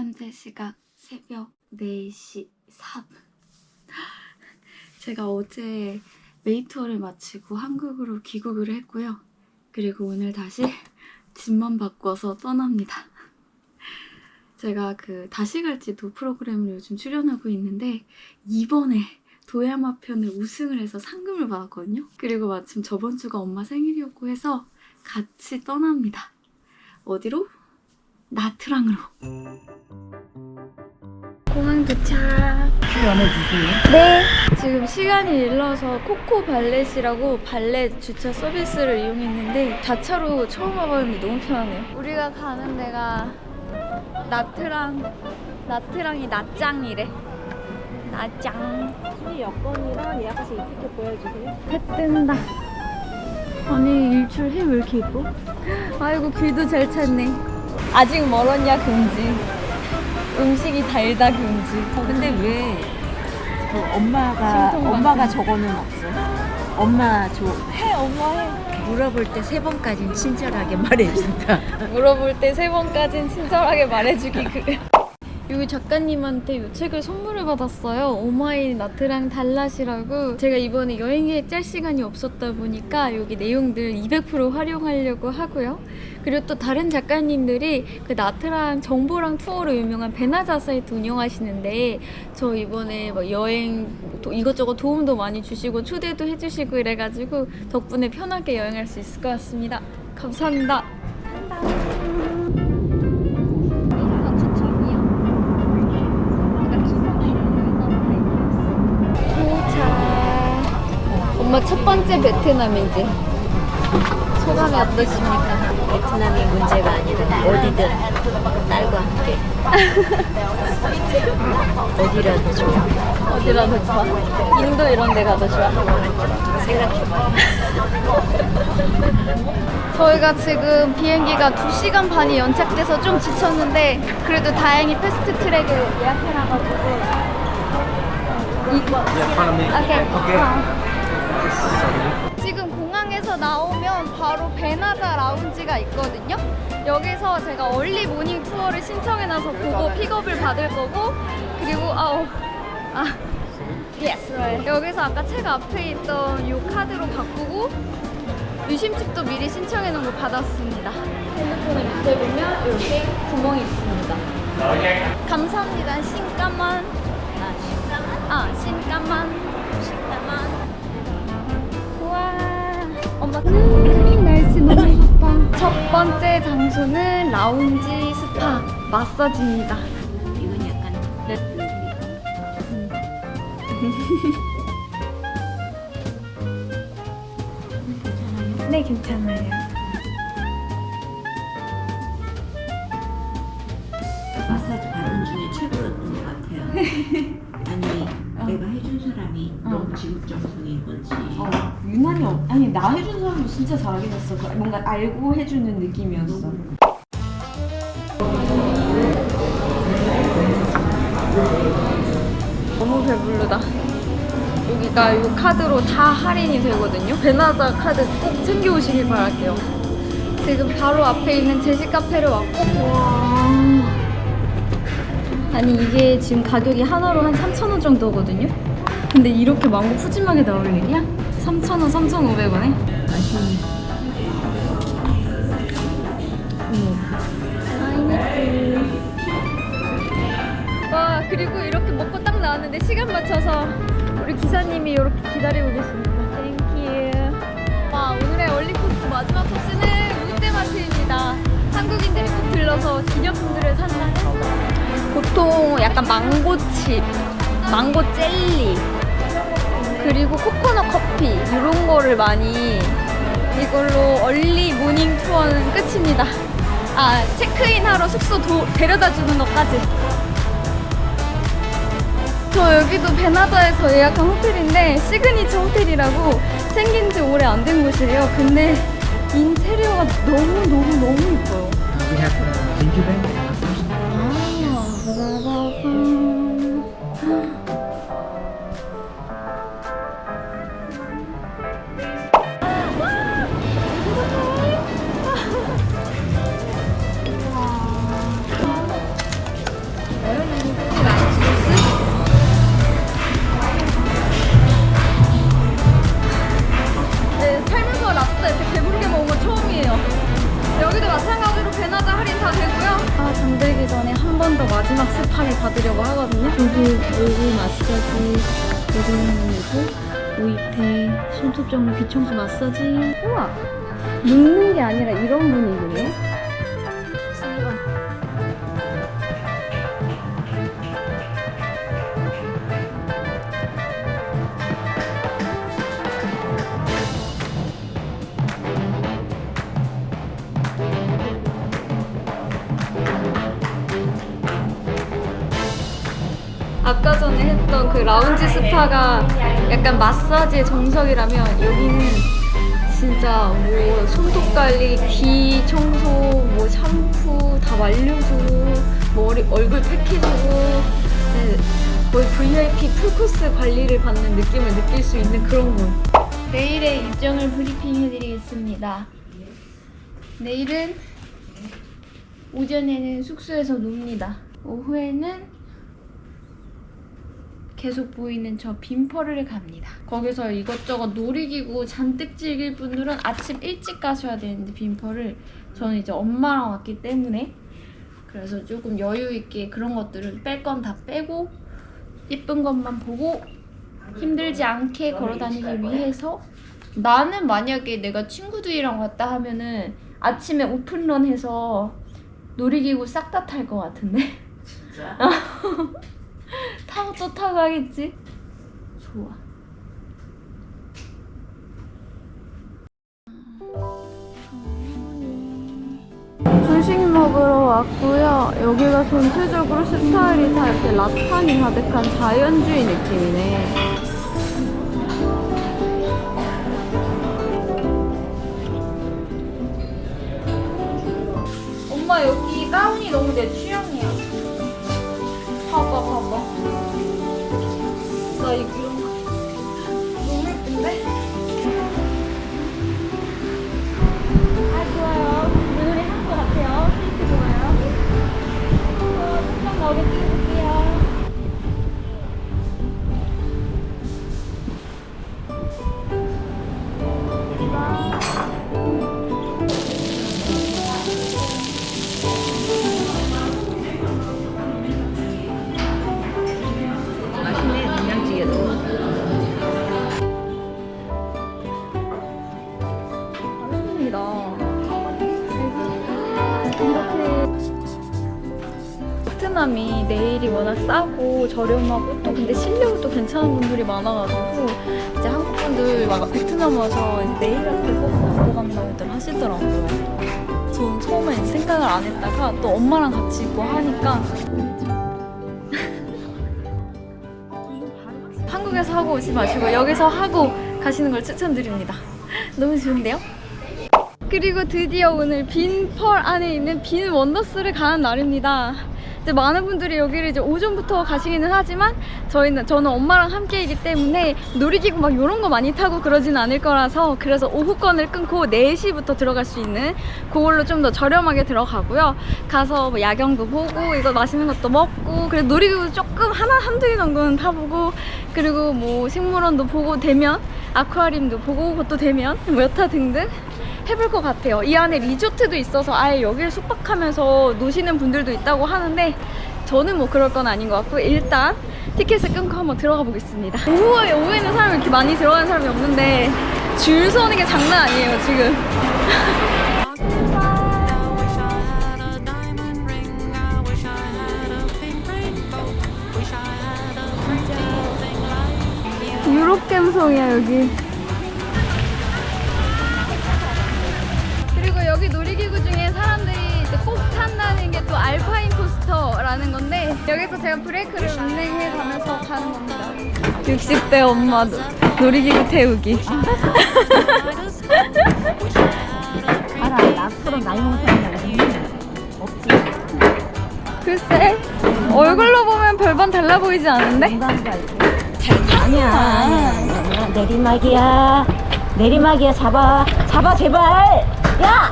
현재 시각 새벽 4시 4분. 제가 어제 메이 투어를 마치고 한국으로 귀국을 했고요. 그리고 오늘 다시 짐만 바꿔서 떠납니다. 제가 그 다시 갈지도 프로그램을 요즘 출연하고 있는데 이번에 도야마 편을 우승을 해서 상금을 받았거든요. 그리고 마침 저번 주가 엄마 생일이었고 해서 같이 떠납니다. 어디로? 나트랑으로. 공항 도착. 연해주세요. 네. 지금 시간이 일러서 코코 발렛이라고 발렛 주차 서비스를 이용했는데 자차로 처음 와봤는데 너무 편하네요. 우리가 가는 데가 나트랑이 나짱이래. 나짱. 혹시 여권이랑 예약하신 이티켓 보여주세요. 해 뜬다. 아니 일출 해 왜 이렇게 예뻐? 아이고 길도 잘 찾네. 아직 멀었냐 금지. 음식이 달다 금지. 근데 왜 엄마가 저거는 없어? 엄마 해 엄마 해. 물어볼 때 3번까지는 친절하게 말해준다. 물어볼 때 3번까진 친절하게 말해주기 그래. 여기 작가님한테 이 책을 선물을 받았어요. 오마이 나트랑 달랏이라고. 제가 이번에 여행 계획 짤 시간이 없었다 보니까 여기 내용들 200% 활용하려고 하고요. 그리고 또 다른 작가님들이 그 나트랑 정보랑 투어로 유명한 베나자 사이트 운영하시는데 저 이번에 막 여행 이것저것 도움도 많이 주시고 초대도 해주시고 이래가지고 덕분에 편하게 여행할 수 있을 것 같습니다. 감사합니다. 엄마 첫 번째 베트남이지? 소감이 어떠십니까? 베트남이 문제가 아니라 어디든 딸과 함께 어디라도 좋아. 어디라도 좋아? 인도 이런 데 가도 좋아? 생각해봐. 저희가 지금 비행기가 2시간 반이 연착돼서 좀 지쳤는데 그래도 다행히 패스트 트랙을 예약해놔가지고 지금 공항에서 나오면 바로 베나자 라운지가 있거든요. 여기서 제가 얼리 모닝 투어를 신청해놔서 그거 픽업을 받을 거고 그리고 yes, right. 여기서 아까 책 앞에 있던 이 카드로 바꾸고 유심칩도 미리 신청해놓은 거 받았습니다. 핸드폰을 밑에 보면 이렇게 구멍이 있습니다. 감사합니다. 신까만. 신까만. 우와. 엄마 날씨 너무 좋다. 첫 번째 장소는 라운지 스파 마사지입니다. 이건 약간 네, 괜찮아요. 마사지 받은 중에 최고였던 것 같아요. 아니 내가 해준 사람이 너무 지극정성인 건지. 유난히 아니 나 해준 사람도 진짜 잘하긴 했어. 뭔가 알고 해주는 느낌이었어. 너무 배부르다. 여기가 이 카드로 다 할인이 되거든요. 베나자 카드 꼭 챙겨오시길 바랄게요. 지금 바로 앞에 있는 제시 카페를 왔고 와. 아니 이게 지금 가격이 하나로 한 3,000원 정도거든요. 근데 이렇게 망고 푸짐하게 나올 일이야? 3,000원, 3,500원에? 와, 그리고 이렇게 먹고 딱 나왔는데 시간 맞춰서 우리 기사님이 이렇게 기다리고 계십니다. 땡큐. 와, 오늘의 얼리코스 마지막 코스는 롯데마트입니다. 한국인들이 꼭 들러서 기념품들을 산다는 보통 약간 망고칩, 망고 젤리 그리고 코코넛 커피 이런 거를 많이 이걸로 얼리 모닝 투어는 끝입니다. 체크인하러 숙소 데려다 주는 것까지. 저 여기도 베나자에서 예약한 호텔인데 시그니처 호텔이라고 생긴 지 오래 안 된 곳이에요. 근데 인테리어가 너무 예뻐요. We have thank you bank. 전에 한 번 더 마지막 스파를 받으려고 하거든요. 여기 얼굴 마사지, 여기 오이패, 손톱 정리, 귀청소 마사지. 우와! 눕는 게 아니라 이런 분위기네요. 아까 전에 했던 그 라운지 스파가 약간 마사지의 정석이라면 여기는 진짜 뭐 손톱 관리, 귀 청소, 뭐 샴푸 다 말려주고 머리, 얼굴 팩해주고 네, 거의 VIP 풀코스 관리를 받는 느낌을 느낄 수 있는 그런 곳. 내일의 일정을 브리핑 해드리겠습니다. 내일은 오전에는 숙소에서 놉니다. 오후에는 계속 보이는 저 빈펄을 갑니다. 거기서 이것저것 놀이기구 잔뜩 즐길 분들은 아침 일찍 가셔야 되는데 빈펄을 저는 이제 엄마랑 왔기 때문에 그래서 조금 여유 있게 그런 것들은 뺄 건 다 빼고 예쁜 것만 보고 힘들지 않게 걸어 다니기 위해서 나는 만약에 내가 친구들이랑 왔다 하면은 아침에 오픈런 해서 놀이기구 싹 다 탈 것 같은데? 진짜? 타고 또 타고 하겠지? 좋아. 조식 먹으러 왔고요. 여기가 전체적으로 스타일이 다 이렇게 라탄이 가득한 자연주의 느낌이네. 엄마 여기 가운이 너무 내 취향이야. 봐봐. 나 이런 거 너무 예쁜데? 아 좋아요. 물놀이 한 거 같아요. 페이크 좋아요. 좀 나오게 찍어볼게요. 맛있네, 된장찌개도. 베트남이 네일이 워낙 싸고 저렴하고 또 근데 실력이 또 괜찮은 분들이 많아가지고 이제 한국 분들 막 베트남 와서 이제 네일 아트 꼭 받고 간다고들 하시더라고요. 전 처음에 생각을 안 했다가 또 엄마랑 같이 있고 하니까 한국에서 하고 오지 마시고 여기서 하고 가시는 걸 추천드립니다. 너무 좋은데요? 그리고 드디어 오늘 빈펄 안에 있는 빈 원더스를 가는 날입니다. 이제 많은 분들이 여기를 이제 오전부터 가시기는 하지만 저는 엄마랑 함께이기 때문에 놀이기구 막 이런 거 많이 타고 그러진 않을 거라서 그래서 오후권을 끊고 4시부터 들어갈 수 있는 그걸로 좀 더 저렴하게 들어가고요. 가서 뭐 야경도 보고 이거 맛있는 것도 먹고 그리고 놀이기구 조금 한두 개 정도는 타보고 그리고 뭐 식물원도 보고 되면 아쿠아리움도 보고 그것도 되면 뭐 여타 등등 해볼 것 같아요. 이 안에 리조트도 있어서 아예 여기를 숙박하면서 노시는 분들도 있다고 하는데 저는 뭐 그럴 건 아닌 것 같고 일단 티켓을 끊고 한번 들어가 보겠습니다. 오후에는 사람이 이렇게 많이 들어가는 사람이 없는데 줄 서는 게 장난 아니에요 지금. 유럽 감성이야 여기. 그리고 여기 놀이기구 중에 사람들이 이제 꼭 탄다는 게 또 알파인 코스터라는 건데 여기서 제가 브레이크를 운행해 가면서 가는 겁니다. 60대 엄마 놀이기구 태우기. 알아, 앞으로 나이 먹은 사람이 없지. 글쎄 얼굴로 보면 별반 달라 보이지 않은데? 건강도 알고. 아니야. 내리막이야. 잡아 제발. 야,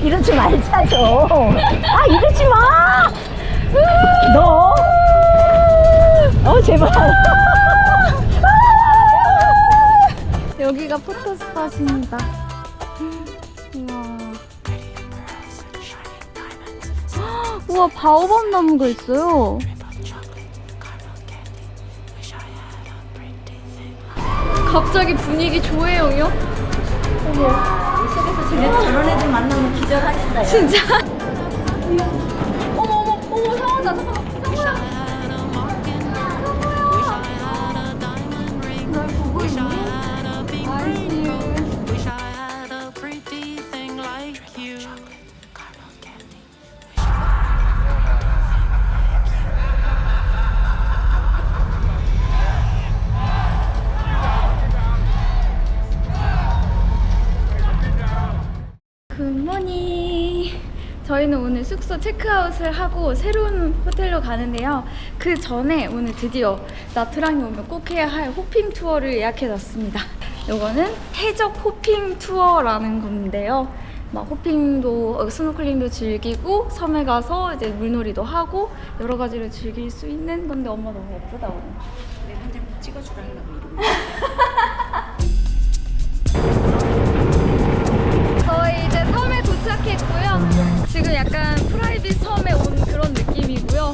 이러지 말자 좀. 아, 이러지 마. 너. 제발. 여기가 포토스팟입니다. 우와. 우와, 바오밥 나무가 있어요. 갑자기 분위기 조혜영이요? 이 속에서 저런 애들 만나면 기절하신다. 야. 진짜? 어머 어머 어머, 상어다. 상어야. 날 보고 있니? 아이씨. 굿모닝. 저희는 오늘 숙소 체크아웃을 하고 새로운 호텔로 가는데요. 그 전에 오늘 드디어 나트랑에 오면 꼭 해야 할 호핑 투어를 예약해놨습니다. 이거는 해적 호핑 투어라는 건데요. 막 호핑도, 스노클링도 즐기고 섬에 가서 이제 물놀이도 하고 여러 가지를 즐길 수 있는 건데, 엄마 너무 예쁘다 오늘. 내가 한 장 찍어주라고 이러고. 저희 이제 섬에 도착했고요. 지금 약간 프라이빗 섬에 온 그런 느낌이고요.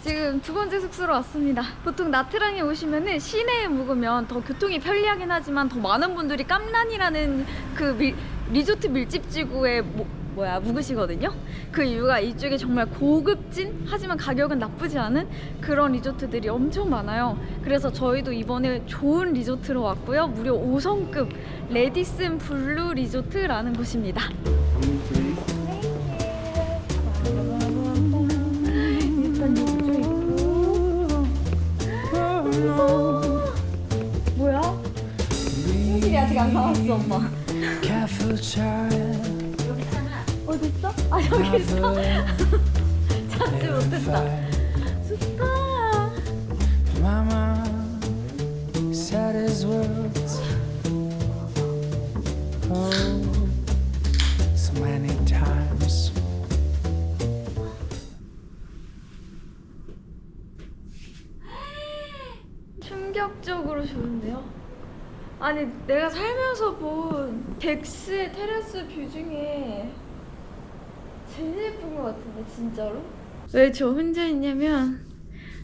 지금 두 번째 숙소로 왔습니다. 보통 나트랑에 오시면은 시내에 묵으면 더 교통이 편리하긴 하지만 더 많은 분들이 깜란이라는 그 리조트 밀집지구에 묵으시거든요. 그 이유가 이쪽에 정말 고급진 하지만 가격은 나쁘지 않은 그런 리조트들이 엄청 많아요. 그래서 저희도 이번에 좋은 리조트로 왔고요. 무려 5성급 레디슨 블루 리조트라는 곳입니다. 일단 욕조 있고. 뭐야? 손실이 아직 안 나왔어, 엄마. 어딨어? 아, 여기 있어? 찾지 못했다. 좋다. Mama said his words, oh, so many times. 충격적으로 좋은데요? 아니, 내가 살면서 본 덱스의 테라스 뷰 중에 제일 예쁜 것 같은데, 진짜로? 왜 저 혼자 있냐면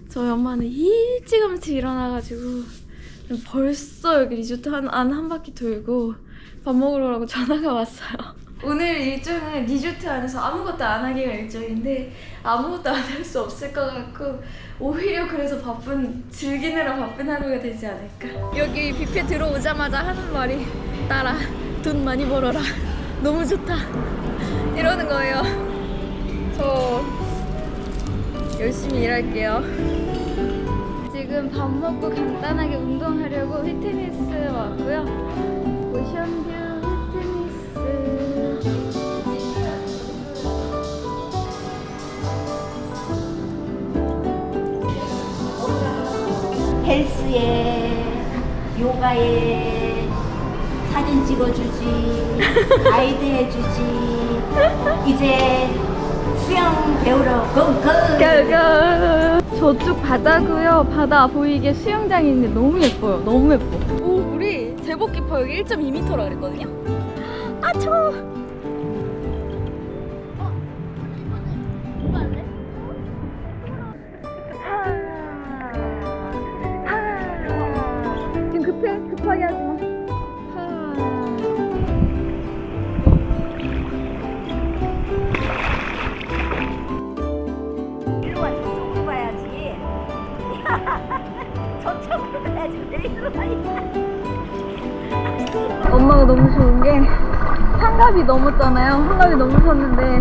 저희 엄마는 일찌감치 일어나가지고 벌써 여기 리조트 한 바퀴 돌고 밥 먹으러 가고 전화가 왔어요. 오늘 일정은 리조트 안에서 아무것도 안 하기가 일정인데 아무것도 안 할 수 없을 것 같고 오히려 그래서 즐기느라 바쁜 하루가 되지 않을까. 여기 뷔페 들어오자마자 하는 말이 따라 돈 많이 벌어라. 너무 좋다. 이러는 거예요. 저 열심히 일할게요. 지금 밥 먹고 간단하게 운동하려고 휘트니스 왔고요. 오션뷰 휘트니스. 헬스에, 요가에 사진 찍어주지, 가이드 해주지. 이제 수영 배우러 고고! 고고! 저쪽 바다고요. 바다 보이게 수영장이 있는데 너무 예뻐요. 너무 예뻐. 오, 우리 제복 깊어. 여기 1.2m라 그랬거든요. 아, 추워. 지금 급하게 하지 마. 일로 와, 저쪽으로 가야지. 저쪽으로 가야지. 왜 이리로 가냐. 엄마가 너무 좋은 게 환갑이 넘었잖아요. 환갑이 넘으셨는데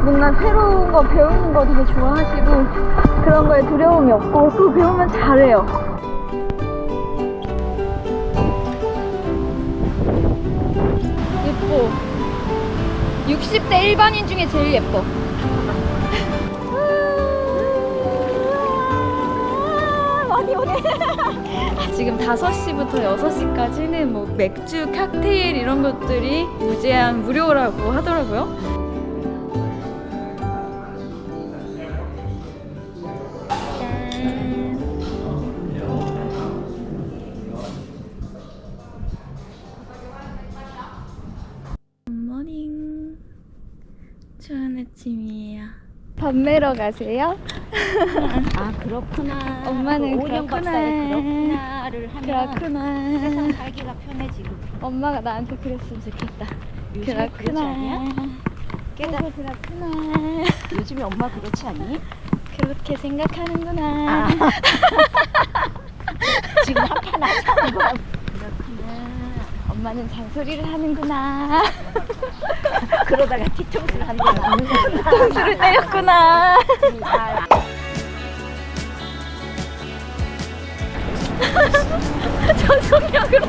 뭔가 새로운 거 배우는 거 되게 좋아하시고 그런 거에 두려움이 없고 또 배우면 잘해요. 예뻐. 60대 일반인 중에 제일 예뻐. 많이 오네. 지금 5시부터 6시까지는 뭐 맥주, 칵테일 이런 것들이 무제한 무료라고 하더라고요. 굿모닝. 좋은 아침이에요. 밥 매러 가세요? 아 그렇구나. 엄마는 오령 그렇구나. 박사의 그렇구나를 하면 그렇구나. 세상 살기가 편해지고. 엄마가 나한테 그랬으면 좋겠다. 요즘에 그렇지 그렇구나. 않냐? 깨달. 그렇구나. 요즘에 엄마 그렇지 않니? 그렇게 생각하는구나. 아. 지금 한판 하자는 거야. 그렇구나. 엄마는 잔소리를 하는구나. 그러다가 뒤통수를 한 대는 안 되구나. 통수를 때렸구나. 저속력으로.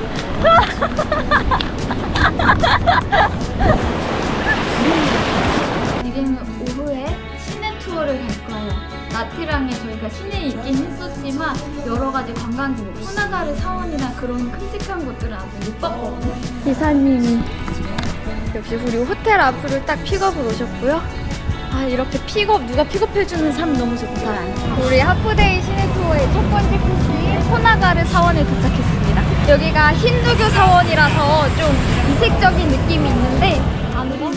지금 오후에 시내 투어를 갈 거예요. 나트랑에 저희가 시내에 있긴 했었지만 여러 가지 관광지, 뭐 푸나가르 사원이나 그런 큼직한 곳들은 아직 못 봤거든요. 기사님이 역시 우리 호텔 앞으로 딱 픽업을 오셨고요. 아, 이렇게 누가 픽업해주는 사람 너무 좋다. 우리 하프데이 시내 투어의 첫 번째 코스인 푸나가르 사원에 도착했습니다. 여기가 힌두교 사원이라서 좀 이색적인 느낌이 있는데 안으로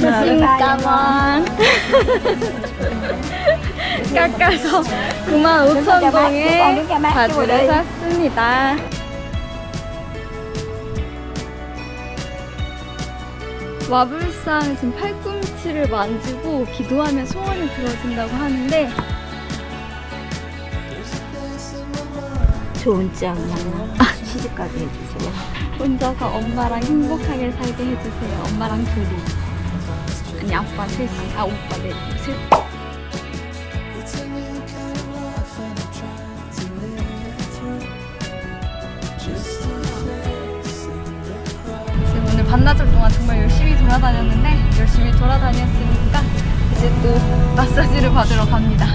잠깐만 깎아서 95,000동에 바지를 샀습니다. 와불상 지금 팔꿈치를 만지고 기도하면 소원이 들어진다고 하는데 좋은 짱 시집가게 해주세요. 혼자서 엄마랑 행복하게 살게 해주세요. 엄마랑 둘이. 아니 아빠 셋이. 아 오빠 넷. 셋. It's a new kind of life and I'm trying to live through. Just to face the crowd. 지금 오늘 반나절 동안 정말 열심히 돌아다녔는데 열심히 돌아다녔으니까 이제 또 마사지를 받으러 갑니다.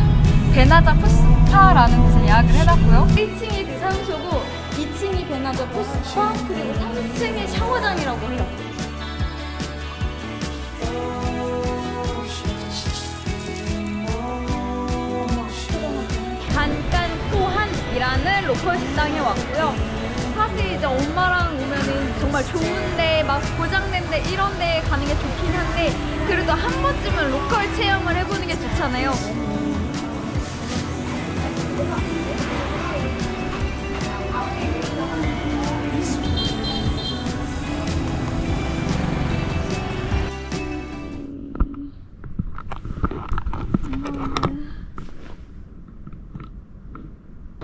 베나자 푸스파라는 곳에 예약을 해놨고요. 1층이 그 상소고 2층이 베나자 푸스파 그리고 3층이 샤워장이라고 해요. 잠깐 포한이라는 로컬 식당에 왔고요. 사실 이제 엄마랑 오면은 정말 좋은데 막 고장낸 데 이런 데 가는 게 좋긴 한데 그래도 한 번쯤은 로컬 체험을 해보는 게 좋잖아요.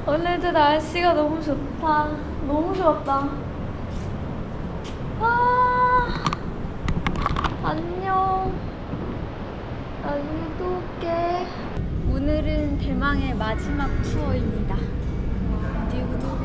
오늘도 날씨가 너무 좋다. 너무 좋았다. 아, 안녕. 나중에 또 올게. 오늘은 대망의 마지막 투어입니다. 두구두구.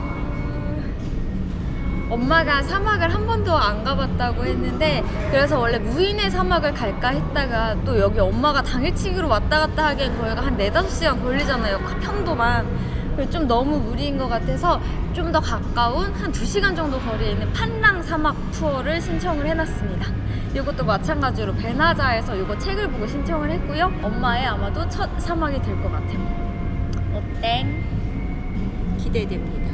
엄마가 사막을 한 번도 안 가봤다고 했는데 그래서 원래 무인의 사막을 갈까 했다가 또 여기 엄마가 당일치기로 왔다 갔다 하기엔 거의가 한 4-5시간 걸리잖아요. 편도만. 좀 너무 무리인 것 같아서 좀 더 가까운 한 2시간 정도 거리에 있는 판랑 사막 투어를 신청을 해놨습니다. 이것도 마찬가지로 베나자에서 이거 책을 보고 신청을 했고요. 엄마의 아마도 첫 사막이 될 것 같아요. 어때? 기대됩니다.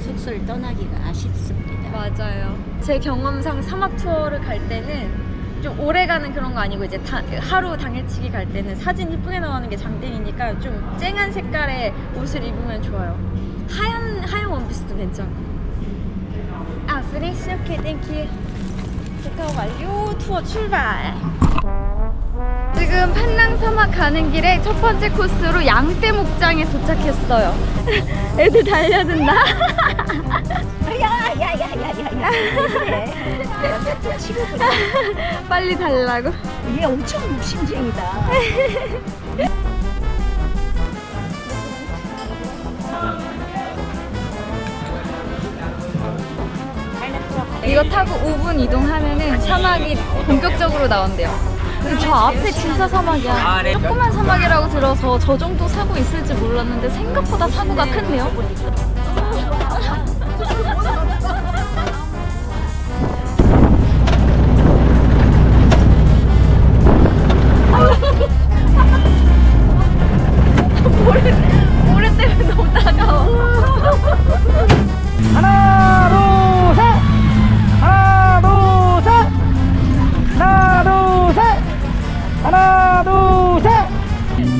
숙소를 떠나기가 아쉽습니다. 맞아요. 제 경험상 사막 투어를 갈 때는 좀 오래 가는 그런 거 아니고 이제 하루 당일치기 갈 때는 사진 이쁘게 나오는 게 장땡이니까 좀 쨍한 색깔의 옷을 입으면 좋아요. 하얀 원피스도 괜찮고. 아, 프레시 오케이, 땡큐. 체크아웃 완료. 투어 출발. 지금 판랑 사막 가는 길에 첫 번째 코스로 양떼 목장에 도착했어요. 애들 달려든다. 야야야야야야. 또 치고 그래. 빨리 달라고. 얘 엄청 욕심쟁이다. 이거 타고 5분 이동하면은 사막이 본격적으로 나온대요. 근데 저 앞에 진짜 사막이야. 조그만 사막이라고 들어서 저 정도 사고 있을지 몰랐는데 생각보다 사고가 큰데요? 모래 때문에 너무 따가워.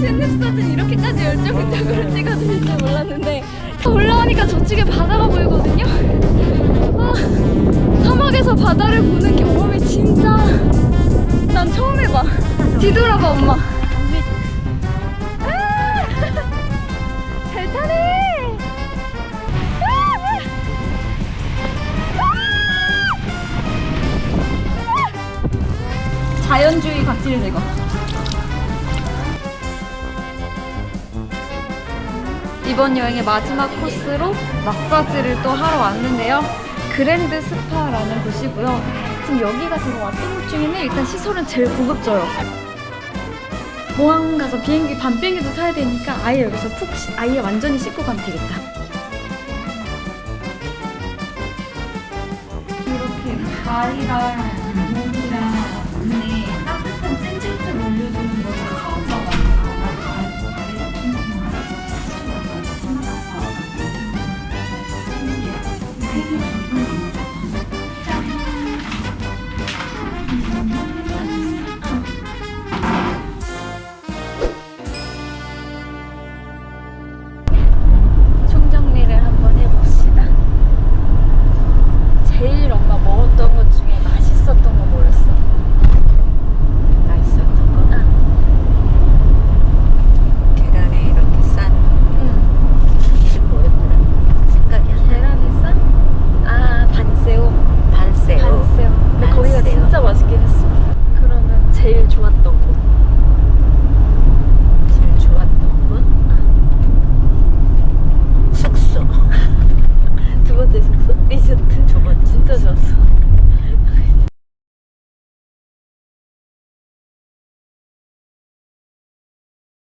신입사진 이렇게까지 열정적으로 찍어드릴 줄 몰랐는데 올라오니까 저쪽에 바다가 보이거든요? 아, 사막에서 바다를 보는 경험이 진짜 난 처음 해봐. 뒤돌아봐 엄마. 아, 잘 타네. 자연주의 각질 제거. 이번 여행의 마지막 코스로 마사지를 또 하러 왔는데요. 그랜드 스파라는 곳이고요. 지금 여기가 제가 왔던 곳 중에는 일단 시설은 제일 고급져요. 공항 가서 비행기 밤 비행기도 타야 되니까 아예 여기서 아예 완전히 씻고 가면 되겠다. 이렇게 발이랑 목이랑 눈에 따뜻한 찜질팩 올려주는 거 처음 봐봐요. 되게